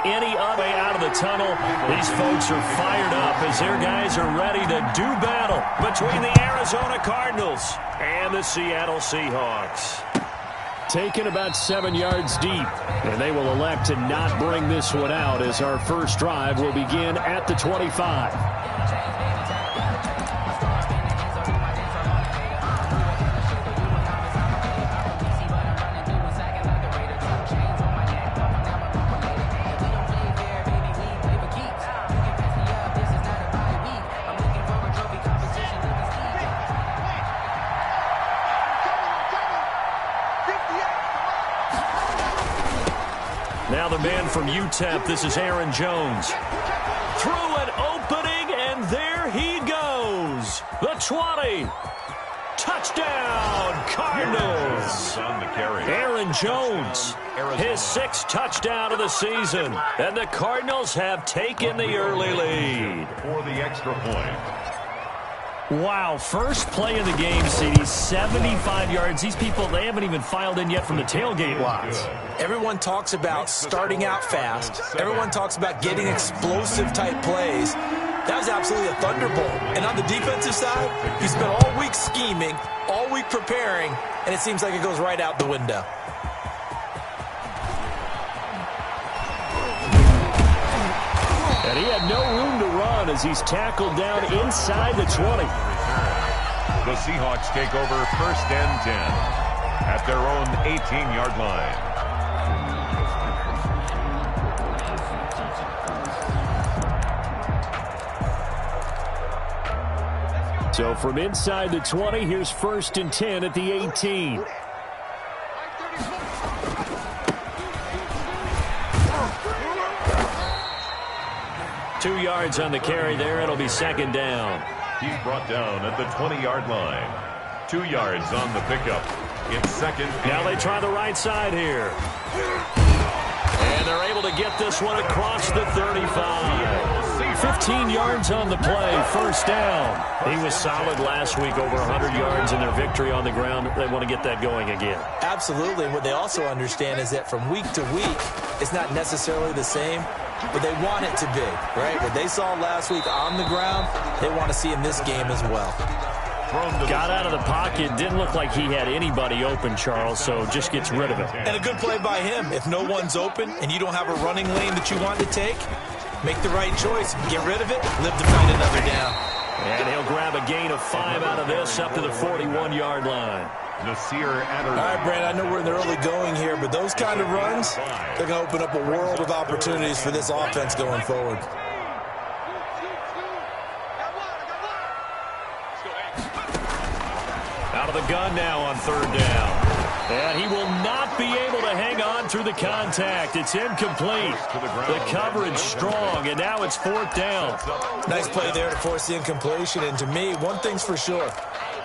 any other way out of the tunnel. These folks are fired up as their guys are ready to do battle between the Arizona Cardinals and the Seattle Seahawks. Taken about 7 yards deep, and they will elect to not bring this one out as our first drive will begin at the 25. Now the man from UTEP, this is Aaron Jones. Through an opening, and there he goes. The 20. Touchdown, Cardinals. Aaron Jones, his 6th touchdown of the season. And the Cardinals have taken the early lead. For the extra point. Wow, first play of the game, CD, 75 yards. These people, they haven't even filed in yet from the tailgate lots. Everyone talks about starting out fast. Everyone talks about getting explosive-type plays. That was absolutely a thunderbolt. And on the defensive side, you spent all week scheming, all week preparing, and it seems like it goes right out the window. And he had no room to run as he's tackled down inside the 20. The Seahawks take over 1st and 10 at their own 18-yard line. So from inside the 20, here's 1st and 10 at the 18. Two yards on the carry there. It'll be 2nd down. He's brought down at the 20-yard line. 2 yards on the pickup. It's 2nd. Now they try the right side here. And they're able to get this one across the 35. 15 yards on the play, 1st down. He was solid last week, over 100 yards in their victory on the ground. They want to get that going again. Absolutely. What they also understand is that from week to week, it's not necessarily the same, but they want it to be, right? What they saw last week on the ground, they want to see in this game as well. Got out of the pocket, didn't look like he had anybody open, Charles, so just gets rid of it. And a good play by him. If no one's open and you don't have a running lane that you want to take, make the right choice. Get rid of it, live to fight another down. And he'll grab a gain of 5 out of this up to the 41-yard line. Nasir Adderley. All right, Brand, I know we're in the early going here, but those kind of runs, they're going to open up a world of opportunities for this offense going forward. Out of the gun now on 3rd down. And he will not be able to hang on through the contact. It's incomplete. The coverage strong, and now it's 4th down. Nice play there to force the incompletion. And to me, one thing's for sure.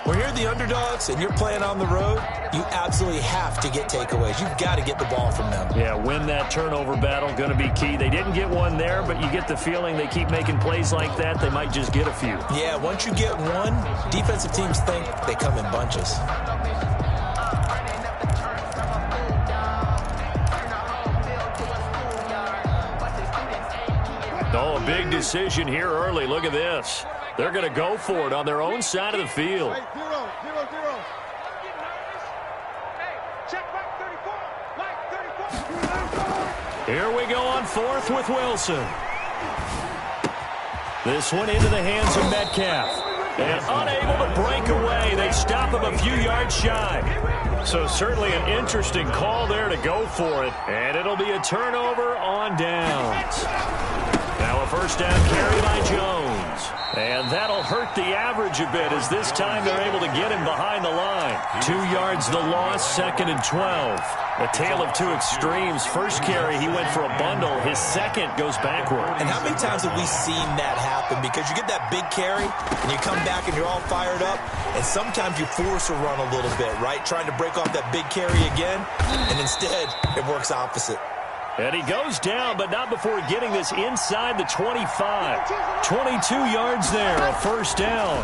When you're the underdogs and you're playing on the road, you absolutely have to get takeaways. You've got to get the ball from them. Yeah, win that turnover battle, going to be key. They didn't get one there, but you get the feeling they keep making plays like that, they might just get a few. Yeah, once you get one, defensive teams think they come in bunches. Oh, a big decision here early. Look at this. They're going to go for it on their own side of the field. Here we go on 4th with Wilson. This one into the hands of Metcalf. And unable to break away. They stop him a few yards shy. So certainly an interesting call there to go for it. And it'll be a turnover on downs. Now a 1st down carry by Jones. And that'll hurt the average a bit as this time they're able to get him behind the line. 2 yards the loss, 2nd and 12. A tale of two extremes. First carry, he went for a bundle. His second goes backward. And how many times have we seen that happen? Because you get that big carry, and you come back and you're all fired up, and sometimes you force a run a little bit, right? Trying to break off that big carry again, and instead it works opposite. And he goes down, but not before getting this inside the 25. 22 yards there, a 1st down.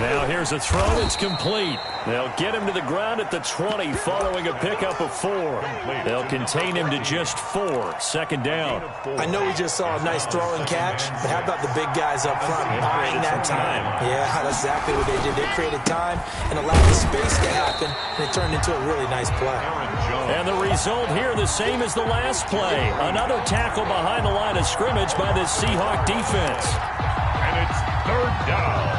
Now here's a throw that's complete. They'll get him to the ground at the 20 following a pickup of 4. They'll contain him to just 4. Second down. I know we just saw a nice throw and catch, but how about the big guys up front buying that time? Yeah, that's exactly what they did. They created time and allowed the space to happen, and it turned into a really nice play. And the result here the same as the last play. Another tackle behind the line of scrimmage by the Seahawk defense. And it's third down.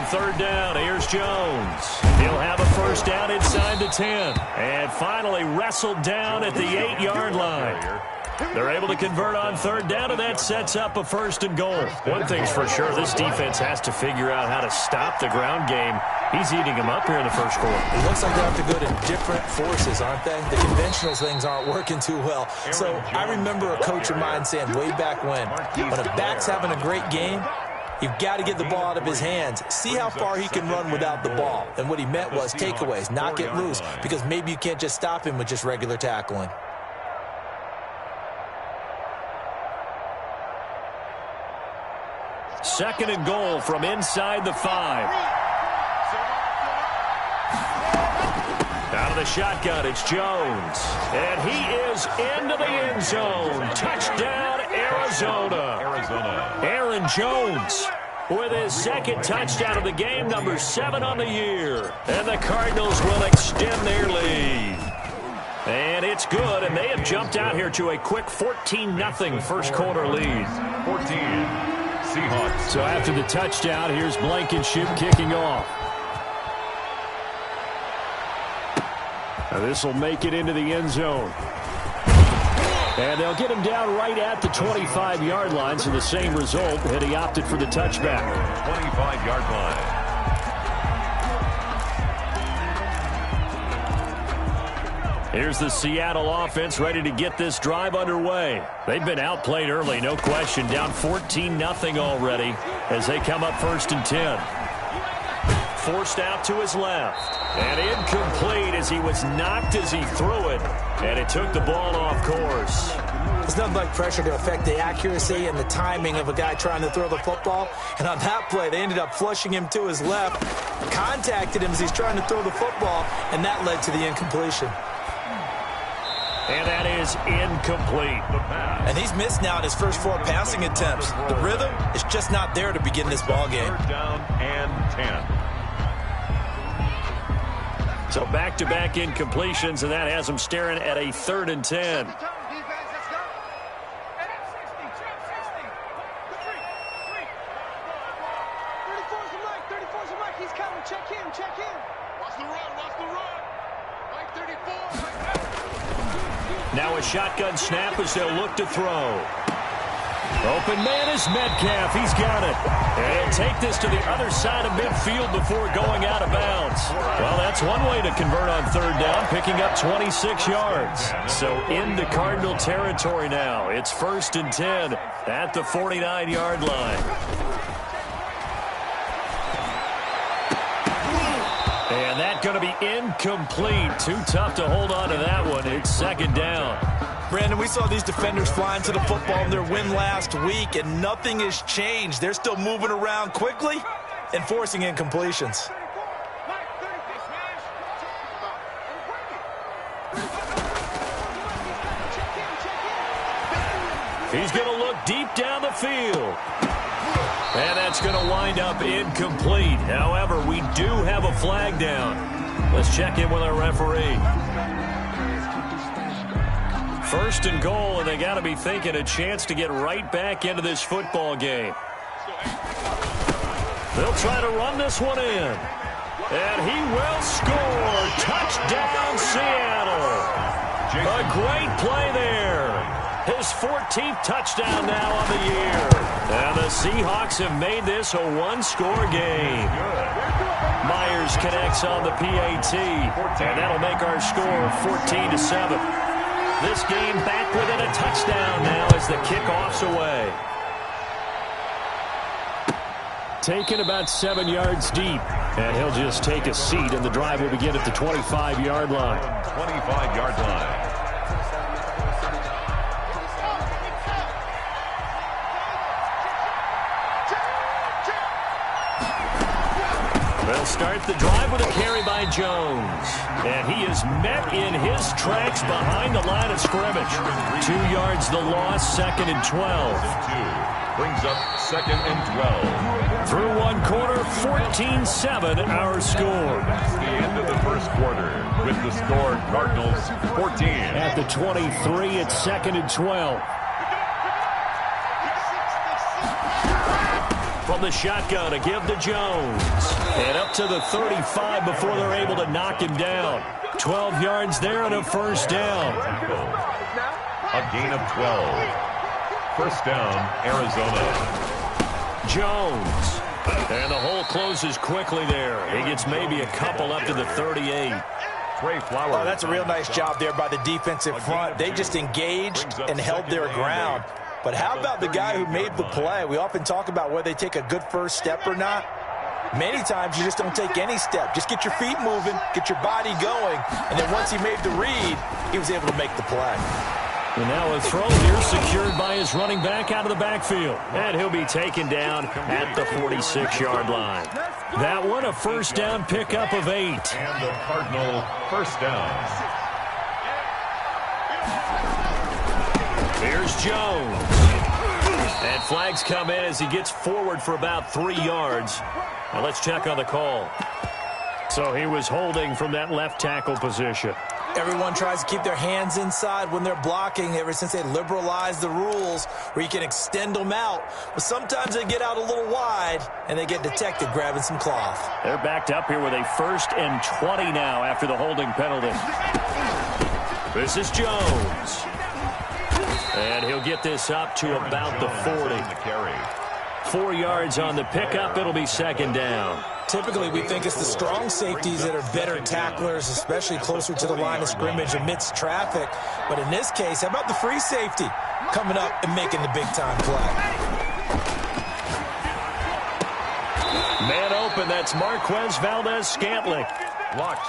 Third down, here's Jones. He'll have a first down inside the 10. And finally wrestled down at the 8-yard line. They're able to convert on third down, and that sets up a first and goal. One thing's for sure, this defense has to figure out how to stop the ground game. He's eating them up here in the first quarter. It looks like they have to go to different forces, aren't they? The conventional things aren't working too well. So I remember a coach of mine saying way back when a back's having a great game, you've got to get the ball out of his hands. See how far he can run without the ball. And what he meant was takeaways, not get loose, because maybe you can't just stop him with just regular tackling. Second and goal from inside the 5. Out of the shotgun, it's Jones. And he is into the end zone. Touchdown, Arizona. Aaron Jones with his second touchdown of the game, number 7 on the year. And the Cardinals will extend their lead. And it's good, and they have jumped out here to a quick 14-0 first quarter lead. 14, Seahawks. So after the touchdown, here's Blankenship kicking off. This will make it into the end zone. And they'll get him down right at the 25-yard line, so the same result, and he opted for the touchback. 25-yard line. Here's the Seattle offense ready to get this drive underway. They've been outplayed early, no question, down 14-0 already as they come up first and 10. Forced out to his left. And incomplete as he was knocked as he threw it. And it took the ball off course. There's nothing like pressure to affect the accuracy and the timing of a guy trying to throw the football. And on that play, they ended up flushing him to his left, contacted him as he's trying to throw the football, and that led to the incompletion. And that is incomplete. And he's missed now in his first 4 passing attempts. The rhythm is just not there to begin this ball game. Third down and 10. So back-to-back incompletions, and that has them staring at a 3rd and 10. Now a shotgun snap as they'll look to throw. Open man is Metcalf. He's got it. And take this to the other side of midfield before going out of bounds. Well, that's one way to convert on third down, picking up 26 yards. So into Cardinal territory now. It's 1st and 10 at the 49-yard line. And that's going to be incomplete. Too tough to hold on to that one. It's 2nd down. Brandon, we saw these defenders flying to the football in their win last week, and nothing has changed. They're still moving around quickly and forcing incompletions. He's going to look deep down the field. And that's going to wind up incomplete. However, we do have a flag down. Let's check in with our referee. 1st and goal, and they got to be thinking a chance to get right back into this football game. They'll try to run this one in. And he will score. Touchdown, Seattle. A great play there. His 14th touchdown now on the year. And the Seahawks have made this a 1-score game. Myers connects on the PAT, and that'll make our score 14-7. This game back within a touchdown now as the kickoff's away. taken about 7 yards deep. And he'll just take a seat, and the drive will begin at the 25-yard line. 25-yard line. They'll start the drive with a carry by Jones. And he is met in his tracks behind the line of scrimmage. 2 yards the loss, 2nd and 12. Brings up 2nd and 12. Through one quarter, 14-7 our score. That's the end of the first quarter with the score Cardinals 14. At the 23, it's 2nd and 12. From the shotgun, a give to Jones. And up to the 35 before they're able to knock him down. 12 yards there and a first down. A gain of 12. First down, Arizona. Jones. And the hole closes quickly there. He gets maybe a couple up to the 38. Trey Flowers. Oh, that's a real nice job there by the defensive front. They just engaged and held their ground. But how about the guy who made the play? We often talk about whether they take a good first step or not. Many times you just don't take any step. Just get your feet moving, get your body going, and then once he made the read, he was able to make the play. And now a throw here secured by his running back out of the backfield. And he'll be taken down at the 46-yard line. That one, a first down pickup of 8. And the Cardinal first down. Here's Jones. And flags come in as he gets forward for about 3 yards. Now let's check on the call. So he was holding from that left tackle position. Everyone tries to keep their hands inside when they're blocking ever since they liberalized the rules where you can extend them out. But sometimes they get out a little wide and they get detected grabbing some cloth. They're backed up here with a 1st and 20 now after the holding penalty. This is Jones. And he'll get this up to about the 40. 4 yards on the pickup. It'll be 2nd down. Typically, we think it's the strong safeties that are better tacklers, especially closer to the line of scrimmage amidst traffic. But in this case, how about the free safety coming up and making the big-time play? Man open, that's Marquez Valdez-Scantling.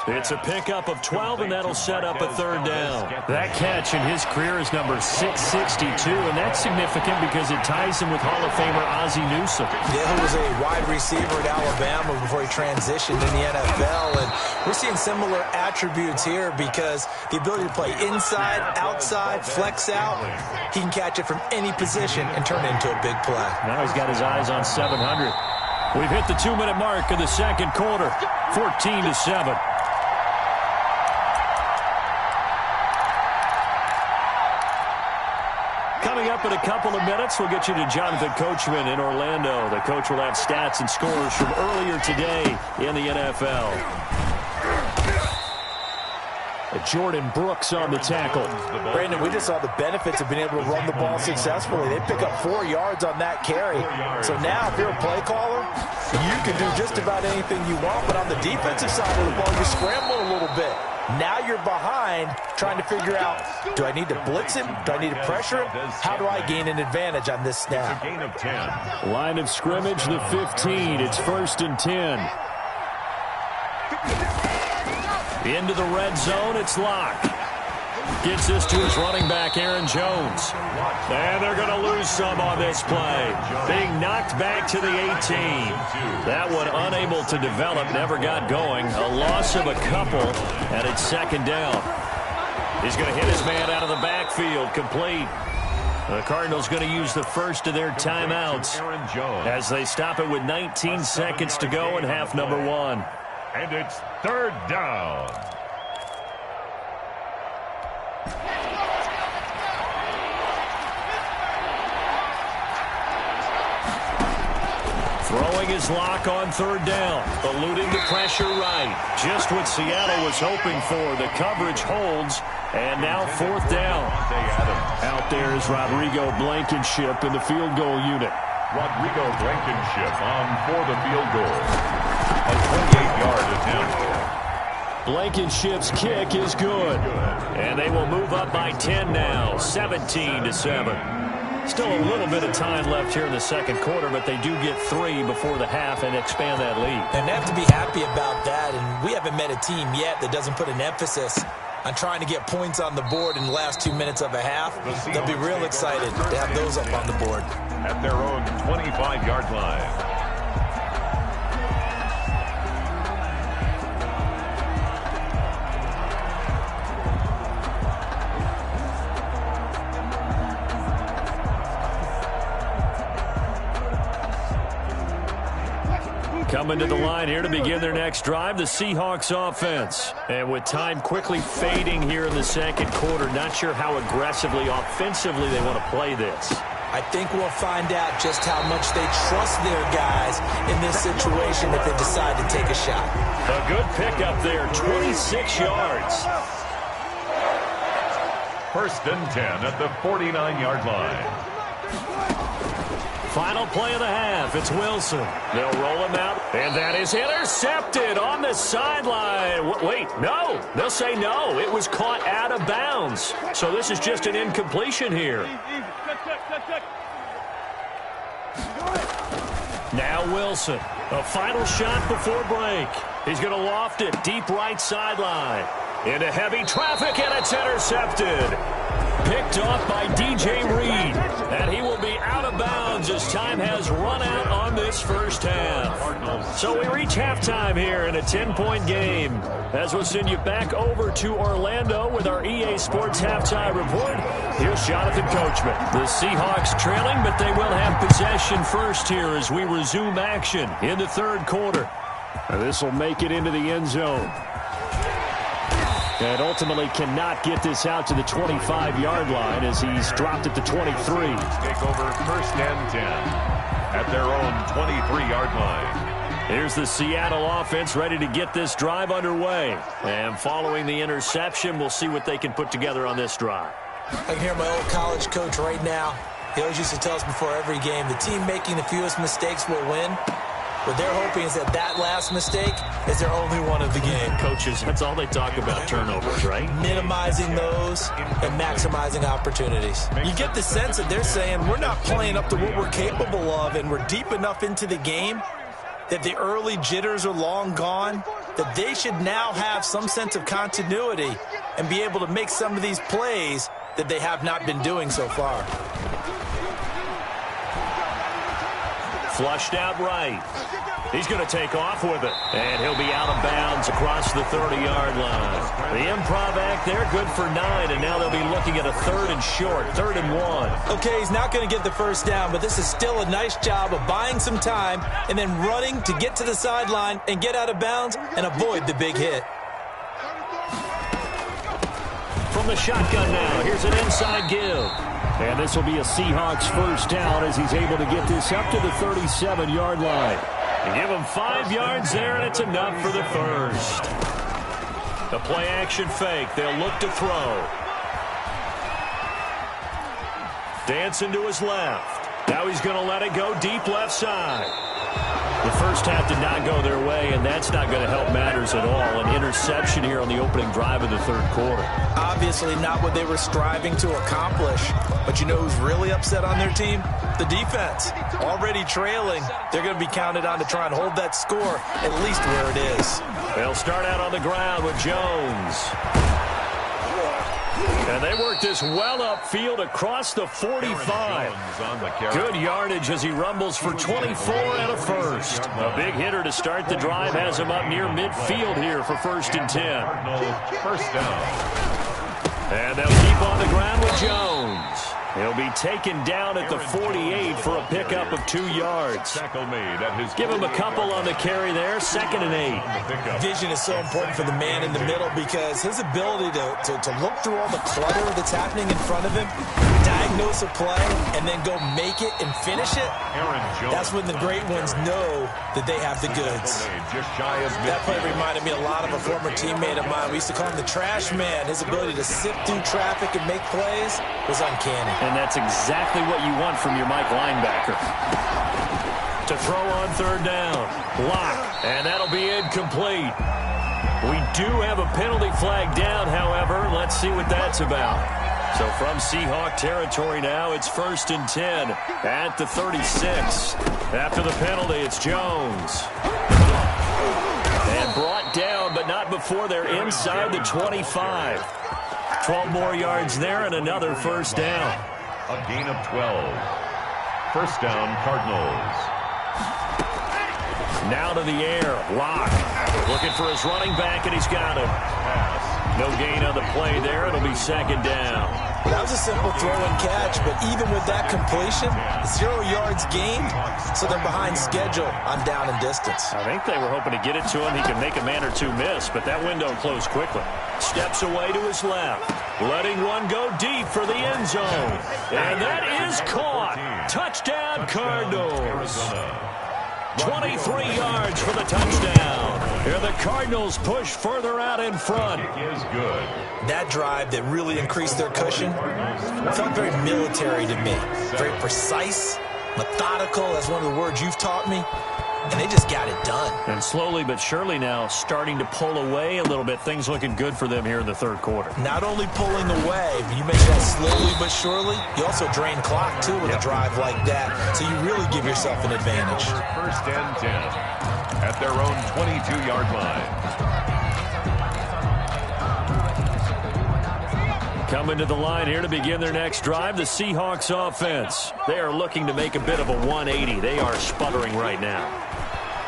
It's a pickup of 12, and that'll set up a 3rd down. That catch in his career is number 662, and that's significant because it ties him with Hall of Famer Ozzie Newsome. Yeah, who was a wide receiver at Alabama before he transitioned in the NFL, and we're seeing similar attributes here because the ability to play inside, outside, flex out, he can catch it from any position and turn it into a big play. Now he's got his eyes on 700. We've hit the 2-minute mark of the 2nd quarter, 14-7. Coming up in a couple of minutes, we'll get you to Jonathan Coachman in Orlando. The coach will have stats and scores from earlier today in the NFL. Jordan Brooks on the tackle. Brandon, we just saw the benefits of being able to run the ball successfully. They pick up 4 yards on that carry. So now, if you're a play caller, you can do just about anything you want. But on the defensive side of the ball, you scramble a little bit. Now you're behind trying to figure out, do I need to blitz him? Do I need to pressure him? How do I gain an advantage on this snap? Gain of 10. Line of scrimmage, the 15. It's 1st and 10. Into the red zone, it's Locke. Gets this to his running back, Aaron Jones. And they're going to lose some on this play. Being knocked back to the 18. That one unable to develop, never got going. A loss of a couple, and it's 2nd down. He's going to hit his man out of the backfield, complete. The Cardinals going to use the first of their timeouts as they stop it with 19 seconds to go in half number 1. And it's 3rd down. Throwing his Lock on 3rd down. Eluding the pressure right. Just what Seattle was hoping for. The coverage holds. And now 4th down. Out there is Rodrigo Blankenship in the field goal unit. Rodrigo Blankenship on for the field goal. A 28-yard attempt. Blankenship's kick is good. And they will move up by 10 now, 17-7. Still a little bit of time left here in the second quarter, but they do get 3 before the half and expand that lead. And they have to be happy about that, and we haven't met a team yet that doesn't put an emphasis on trying to get points on the board in the last 2 minutes of a half. They'll be real excited to have those up on the board. At their own 25-yard line. Coming to the line here to begin their next drive, the Seahawks offense. And with time quickly fading here in the second quarter, not sure how aggressively, offensively they want to play this. I think we'll find out just how much they trust their guys in this situation if they decide to take a shot. A good pickup there, 26 yards. First and 10 at the 49-yard line. Final play of the half. It's Wilson. They'll roll him out, and that is intercepted on the sideline. Wait, no. They'll say no. It was caught out of bounds. So this is just an incompletion here. Now Wilson. A final shot before break. He's going to loft it deep right sideline. Into heavy traffic, and it's intercepted. Picked off by DJ Reed. And he will be out of bounds as time has run out on this first half. So we reach halftime here in a 10-point game. As we'll send you back over to Orlando with our EA Sports Halftime Report, here's Jonathan Coachman. The Seahawks trailing, but they will have possession first here as we resume action in the third quarter. This will make it into the end zone. And ultimately cannot get this out to the 25-yard line as he's dropped it to 23. Take over first and 10 at their own 23-yard line. Here's the Seattle offense ready to get this drive underway. And following the interception, we'll see what they can put together on this drive. I can hear my old college coach right now. He always used to tell us before every game, the team making the fewest mistakes will win. What they're hoping is that last mistake is their only one of the game. Coaches, that's all they talk about, turnovers, right? Minimizing those and maximizing opportunities. You get the sense that they're saying we're not playing up to what we're capable of, and we're deep enough into the game that the early jitters are long gone, that they should now have some sense of continuity and be able to make some of these plays that they have not been doing so far. Flushed out right. He's going to take off with it. And he'll be out of bounds across the 30-yard line. The improv act there, good for 9. And now they'll be looking at a 3rd and short, 3rd and 1. Okay, he's not going to get the first down, but this is still a nice job of buying some time and then running to get to the sideline and get out of bounds and avoid the big hit. From the shotgun now, here's an inside give. And this will be a Seahawks first down as he's able to get this up to the 37-yard line. And give him 5 yards there, and it's enough for the first. The play-action fake. They'll look to throw. Dancing to his left. Now he's going to let it go deep left side. The first half did not go their way, and that's not going to help matters at all. An interception here on the opening drive of the third quarter. Obviously not what they were striving to accomplish. But you know who's really upset on their team? The defense. Already trailing. They're going to be counted on to try and hold that score at least where it is. They'll start out on the ground with Jones. And they work this well upfield across the 45. Good yardage as he rumbles for 24 and a first. A big hitter to start the drive has him up near midfield here for 1st and 10. First down. And they'll keep on the ground with Jones. He'll be taken down at the 48 for a pickup of 2 yards. Give him a couple on the carry there, 2nd and 8. Vision is so important for the man in the middle because his ability to look through all the clutter that's happening in front of him, diagnose a play, and then go make it and finish it, that's when the great ones know that they have the goods. That play reminded me a lot of a former teammate of mine. We used to call him the trash man. His ability to sift through traffic and make plays was uncanny. And that's exactly what you want from your Mike linebacker. To throw on 3rd down. Block. And that'll be incomplete. We do have a penalty flag down, however. Let's see what that's about. So from Seahawk territory now, it's 1st and 10 at the 36. After the penalty, it's Jones. And brought down, but not before they're inside the 25. 12 more yards there and another first down. A gain of 12. First down, Cardinals. Now to the air. Locke looking for his running back, and he's got him. No gain on the play there. It'll be 2nd down. That was a simple throw and catch, but even with that completion, 0 yards gained, so they're behind schedule on down and distance. I think they were hoping to get it to him. He could make a man or two miss, but that window closed quickly. Steps away to his left, letting one go deep for the end zone. And that is caught. Touchdown, Cardinals. 23 yards for the touchdown. Here the Cardinals push further out in front. Is good. That drive that really increased their cushion felt very military to me. Very precise, methodical, that's one of the words you've taught me. And they just got it done. And slowly but surely now starting to pull away a little bit. Things looking good for them here in the 3rd quarter. Not only pulling away, but you mentioned that slowly but surely. You also drain clock, too, with a drive like that. So you really give yourself an advantage. 1st and 10 at their own 22-yard line. Coming to the line here to begin their next drive, the Seahawks offense. They are looking to make a bit of a 180. They are sputtering right now.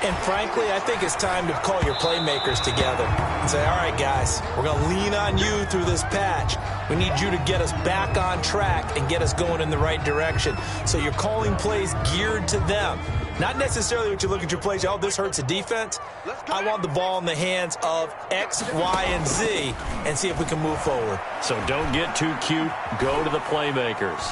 And frankly, I think it's time to call your playmakers together and say, all right, guys, we're going to lean on you through this patch. We need you to get us back on track and get us going in the right direction. So you're calling plays geared to them. Not necessarily what you look at your plays, oh, this hurts the defense. I want the ball in the hands of X, Y, and Z and see if we can move forward. So don't get too cute. Go to the playmakers.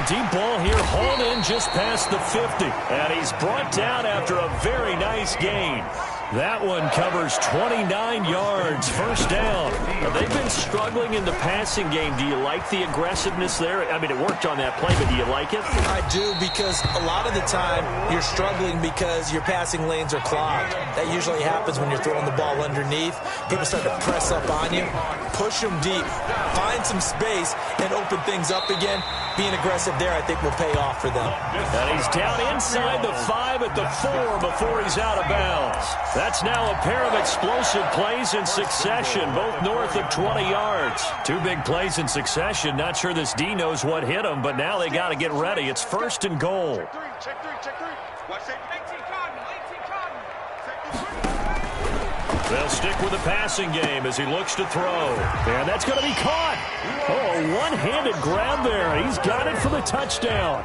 Deep ball here, hauled in just past the 50. And he's brought down after a very nice gain. That one covers 29 yards, first down. Now, they've been struggling in the passing game. Do you like the aggressiveness there? I mean, it worked on that play, but do you like it? I do, because a lot of the time you're struggling because your passing lanes are clogged. That usually happens when you're throwing the ball underneath. People start to press up on you. Push them deep. Find some space and open things up again. Being aggressive there, I think, will pay off for them. And he's down inside the 5 at the 4 before he's out of bounds. That's now a pair of explosive plays in succession, both north of 20 yards. 2 big plays in succession. Not sure this D knows what hit him, but now they got to get ready. It's 1st and goal. Check three. Watch that. 18 They'll stick with the passing game as he looks to throw. And that's going to be caught. Oh, a one-handed grab there. He's got it for the touchdown.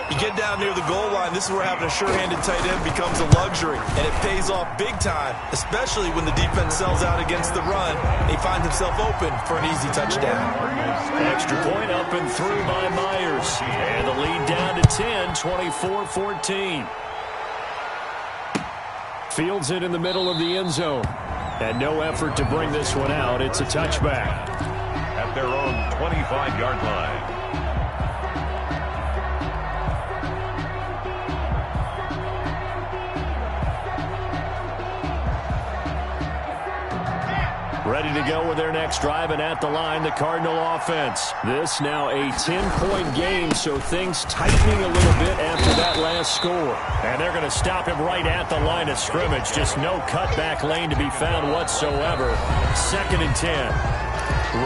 You get down near the goal line, this is where having a sure-handed tight end becomes a luxury, and it pays off big time, especially when the defense sells out against the run. He finds himself open for an easy touchdown. Extra point up and through by Myers. And the lead down to 10, 24-14. Fields it in the middle of the end zone. And no effort to bring this one out. It's a touchback. At their own 25-yard line. Ready to go with their next drive, and at the line, the Cardinal offense. This now a 10-point game, so things tightening a little bit after that last score. And they're going to stop him right at the line of scrimmage. Just no cutback lane to be found whatsoever. 2nd and 10.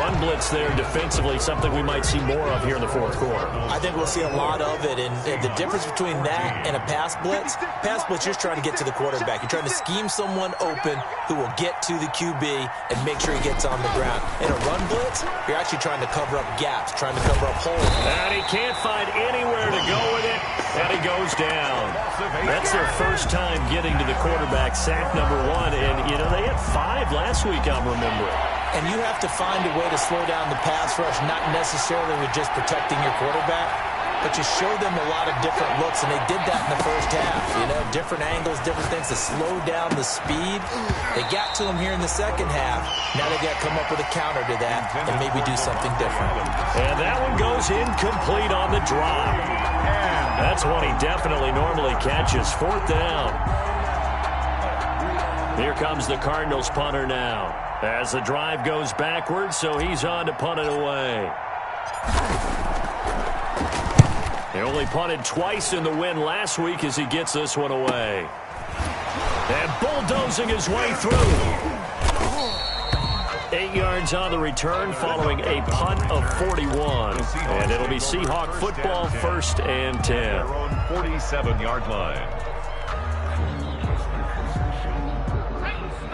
Run blitz there defensively, something we might see more of here in the 4th quarter. I think we'll see a lot of it, and the difference between that and a pass blitz, you're just trying to get to the quarterback. You're trying to scheme someone open who will get to the QB and make sure he gets on the ground. In a run blitz, you're actually trying to cover up gaps, trying to cover up holes. And he can't find anywhere to go with it, and he goes down. That's their first time getting to the quarterback, sack number 1, and, you know, they had 5 last week, I'm remembering. And you have to find a way to slow down the pass rush, not necessarily with just protecting your quarterback, but you show them a lot of different looks, and they did that in the first half. You know, different angles, different things to slow down the speed. They got to him here in the second half. Now they got to come up with a counter to that and maybe do something different. And that one goes incomplete on the drop. That's one he definitely normally catches. 4th down. Here comes the Cardinals punter now. As the drive goes backwards, so he's on to punt it away. He only punted twice in the win last week as he gets this one away. And bulldozing his way through. 8 yards on the return following a punt of 41. And it'll be Seahawk football, 1st and 10. Their own 47-yard line.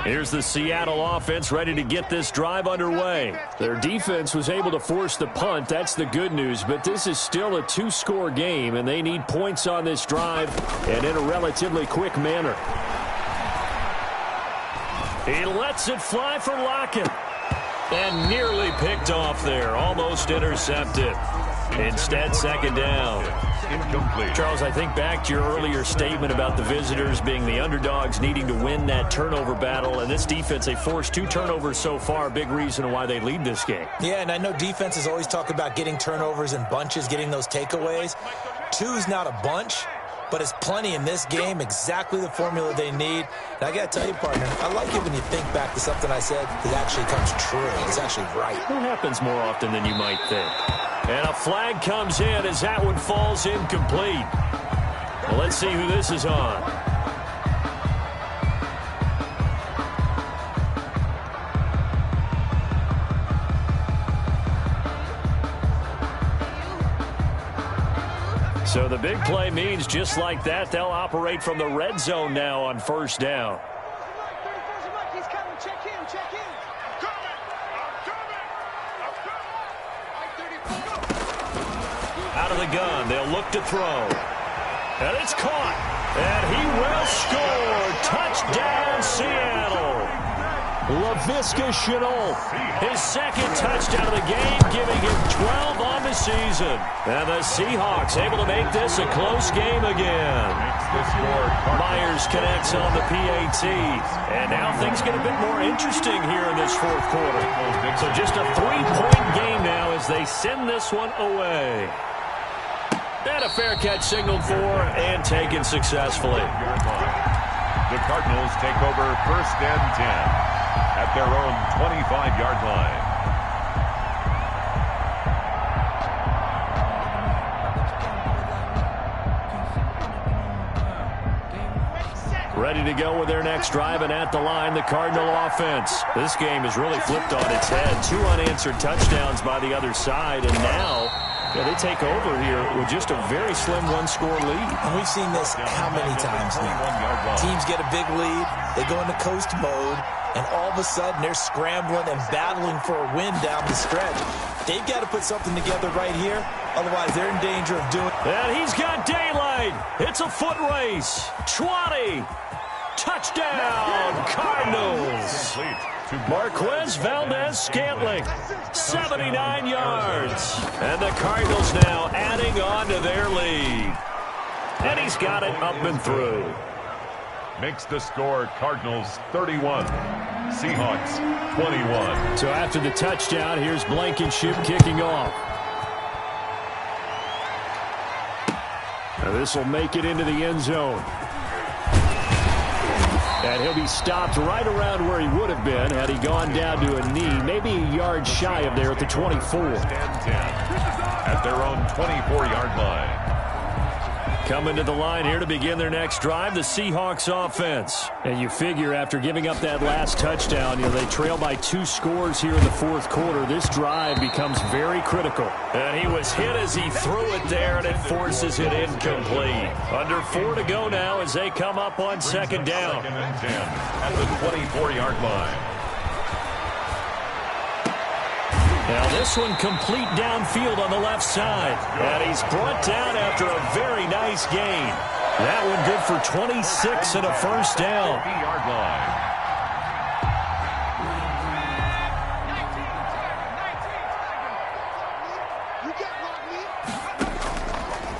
Here's the Seattle offense ready to get this drive underway. Their defense was able to force the punt. That's the good news. But this is still a 2-score game, and they need points on this drive and in a relatively quick manner. He lets it fly for Lockett. And nearly picked off there. Almost intercepted. Instead, 2nd down. Incomplete. Charles, I think back to your earlier statement about the visitors being the underdogs needing to win that turnover battle. And this defense, they forced 2 turnovers so far. Big reason why they lead this game. Yeah, and I know defenses always talk about getting turnovers in bunches, getting those takeaways. 2's not a bunch, but it's plenty in this game, exactly the formula they need. And I got to tell you, partner, I like it when you think back to something I said that actually comes true. It's actually right. It happens more often than you might think. And a flag comes in as that one falls incomplete. Well, let's see who this is on. So the big play means just like that, they'll operate from the red zone now on 1st down. He's coming. Check in. I'm coming. Out of the gun, they'll look to throw. And it's caught. And he will score. Touchdown, Seattle. Laviska Shenault, his 2nd touchdown of the game, giving him 12 on the season. And the Seahawks able to make this a close game again. Myers connects on the PAT. And now things get a bit more interesting here in this 4th quarter. So just a 3-point game now as they send this one away. And a fair catch signaled for and taken successfully. The Cardinals take over 1st and 10 at their own 25-yard line. Ready to go with their next drive, and at the line, the Cardinal offense. This game has really flipped on its head. 2 unanswered touchdowns by the other side, and now they take over here with just a very slim 1-score lead. And we've seen this how many times now? Teams get a big lead, they go into coast mode, and all of a sudden they're scrambling and battling for a win down the stretch. They've got to put something together right here, otherwise they're in danger of doing. And he's got daylight. It's a foot race. 20. Touchdown, Cardinals. Marquez Valdez-Scantling, 79 yards. And the Cardinals now adding on to their lead. And he's got it up and through. Makes the score Cardinals 31, Seahawks 21. So after the touchdown, here's Blankenship kicking off. Now this will make it into the end zone. And he'll be stopped right around where he would have been had he gone down to a knee, maybe a yard shy of there at the 24. At their own 24-yard line. Coming to the line here to begin their next drive, the Seahawks offense. And you figure after giving up that last touchdown, they trail by 2 scores here in the 4th quarter. This drive becomes very critical. And he was hit as he threw it there, and it forces it incomplete. Under 4 to go now as they come up on 2nd down. 2nd and 10 at the 24-yard line. Now this one complete downfield on the left side. And he's brought down after a very nice gain. That one good for 26 and a 1st down. 30-yard line.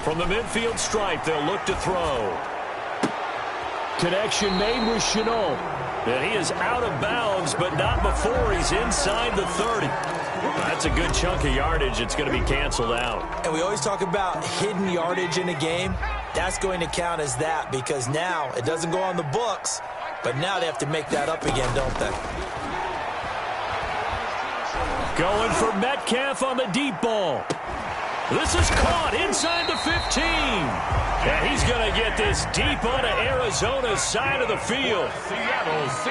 From the midfield stripe, they'll look to throw. Connection made with Shenault. And he is out of bounds, but not before he's inside the 30. That's a good chunk of yardage. It's going to be canceled out. And we always talk about hidden yardage in a game. That's going to count as that because now it doesn't go on the books, but now they have to make that up again, don't they? Going for Metcalf on the deep ball. This is caught inside the 15. And he's going to get this deep onto Arizona's side of the field.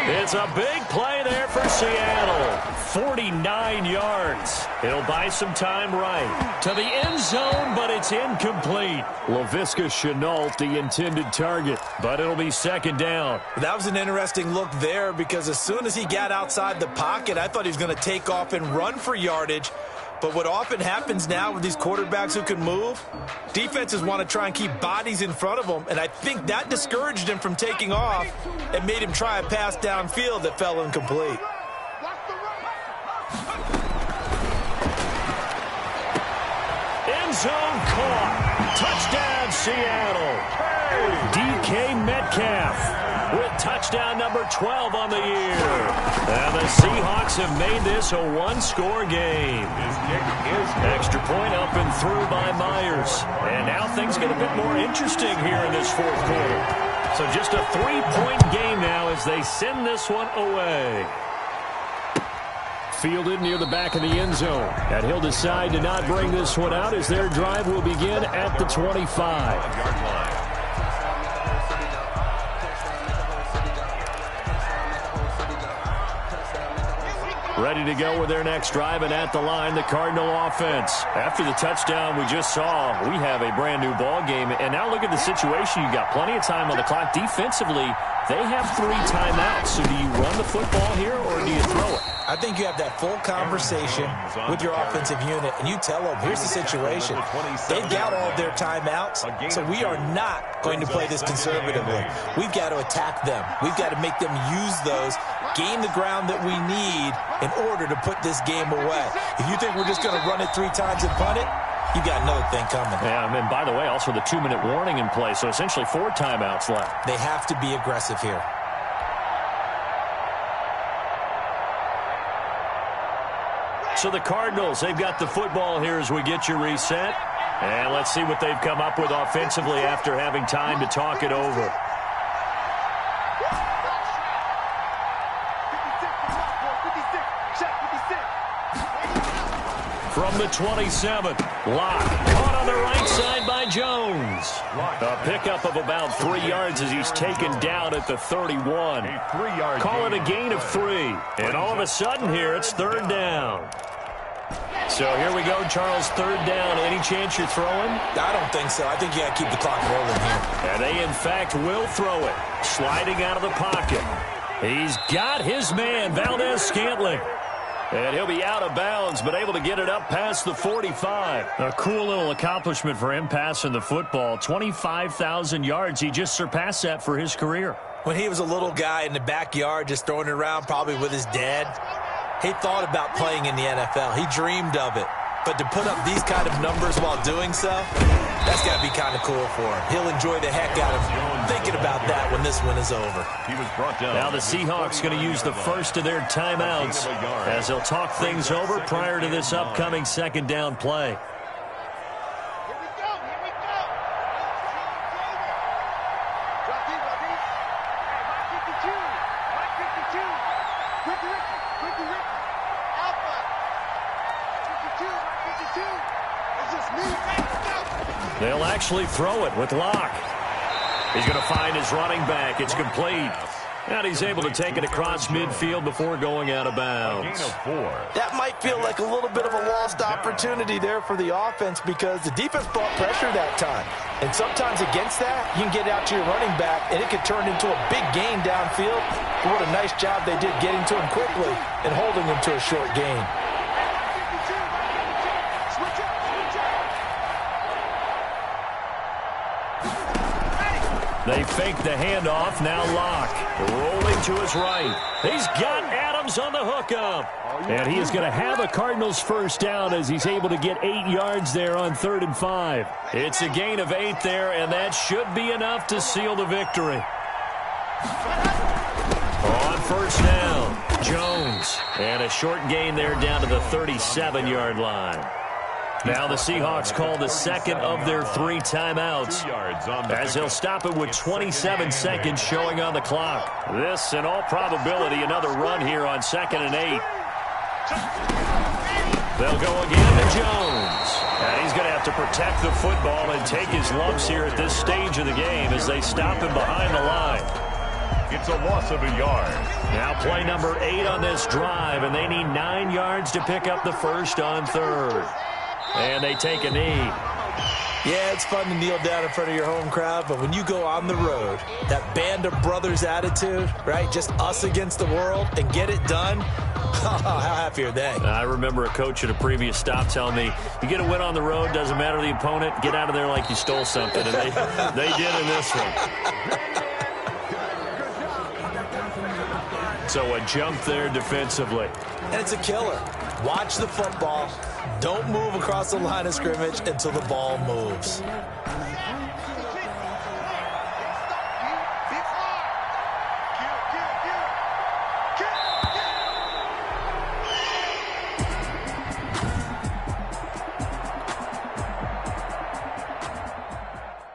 It's a big play there for Seattle. 49 yards. It'll buy some time right to the end zone, but it's incomplete. Laviska Shenault, the intended target, but it'll be second down. That was an interesting look there because as soon as he got outside the pocket, I thought he was going to take off and run for yardage. But what often happens now with these quarterbacks who can move, defenses want to try and keep bodies in front of them, and I think that discouraged him from taking off and made him try a pass downfield that fell incomplete. End zone caught. Touchdown, Seattle. DK Metcalf with touchdown number 12 on the year. And the Seahawks have made this a one-score game. Extra point up and through by Myers. And now things get a bit more interesting here in this fourth quarter. So just a 3-point game now as they send this one away. Fielded near the back of the end zone. And he'll decide to not bring this one out as their drive will begin at the 25-yard line. Ready to go with their next drive, and at the line, the Cardinal offense. After the touchdown we just saw, we have a brand-new ball game. And now look at the situation. You've got plenty of time on the clock. Defensively, they have 3 timeouts. So do you run the football here, or do you throw it? I think you have that full conversation with your offensive unit, and you tell them, here's the situation. They've got all their timeouts, so we are not going to play this conservatively. We've got to attack them. We've got to make them use those, gain the ground that we need in order to put this game away. If you think we're just going to run it 3 times and punt it, you got another thing coming. Yeah, and by the way, also the 2-minute warning in play, so essentially 4 timeouts left. They have to be aggressive here. So the Cardinals, they've got the football here as we get you reset. And let's see what they've come up with offensively after having time to talk it over. From the 27th, Locke caught on the right side by Jones. A pickup of about 3 yards as he's taken down at the 31. Call it a gain of 3. And all of a sudden here, it's third down. So here we go, Charles, third down. Any chance you're throwing? I don't think so. I think you got to keep the clock rolling here. And they, in fact, will throw it. Sliding out of the pocket. He's got his man, Valdez-Scantling. And he'll be out of bounds, but able to get it up past the 45. A cool little accomplishment for him passing the football. 25,000 yards. He just surpassed that for his career. When he was a little guy in the backyard just throwing it around, probably with his dad, he thought about playing in the NFL. He dreamed of it. But to put up these kind of numbers while doing so, that's got to be kind of cool for him. He'll enjoy the heck out of thinking about that when this one is over. Now the Seahawks going to use the first of their timeouts as they'll talk things over prior to this upcoming second down play. They'll actually throw it with Locke. He's going to find his running back. It's complete. And he's able to take it across midfield before going out of bounds. That might feel like a little bit of a lost opportunity there for the offense because the defense brought pressure that time. And sometimes against that, you can get out to your running back, and it could turn into a big gain downfield. But what a nice job they did getting to him quickly and holding him to a short gain. They fake the handoff. Now Locke rolling to his right. He's got Adams on the hookup. And he is going to have a Cardinals first down as he's able to get 8 yards there on 3rd and 5. It's a gain of 8 there, and that should be enough to seal the victory. On first down, Jones. And a short gain there down to the 37-yard line. Now the Seahawks call the second of their 3 timeouts as they'll stop it with 27 seconds showing on the clock. This, in all probability, another run here on 2nd and 8. They'll go again to Jones. And he's going to have to protect the football and take his lumps here at this stage of the game as they stop him behind the line. It's a loss of a yard. Now play number 8 on this drive, and they need 9 yards to pick up the first on third. And they take a knee. Yeah, it's fun to kneel down in front of your home crowd, but when you go on the road, that band of brothers attitude, right, just us against the world, and get it done, how happy are they? I remember a coach at a previous stop telling me, you get a win on the road, doesn't matter the opponent, get out of there like you stole something. And they did in this one. So a jump there defensively. And it's a killer. Watch the football. Don't move across the line of scrimmage until the ball moves.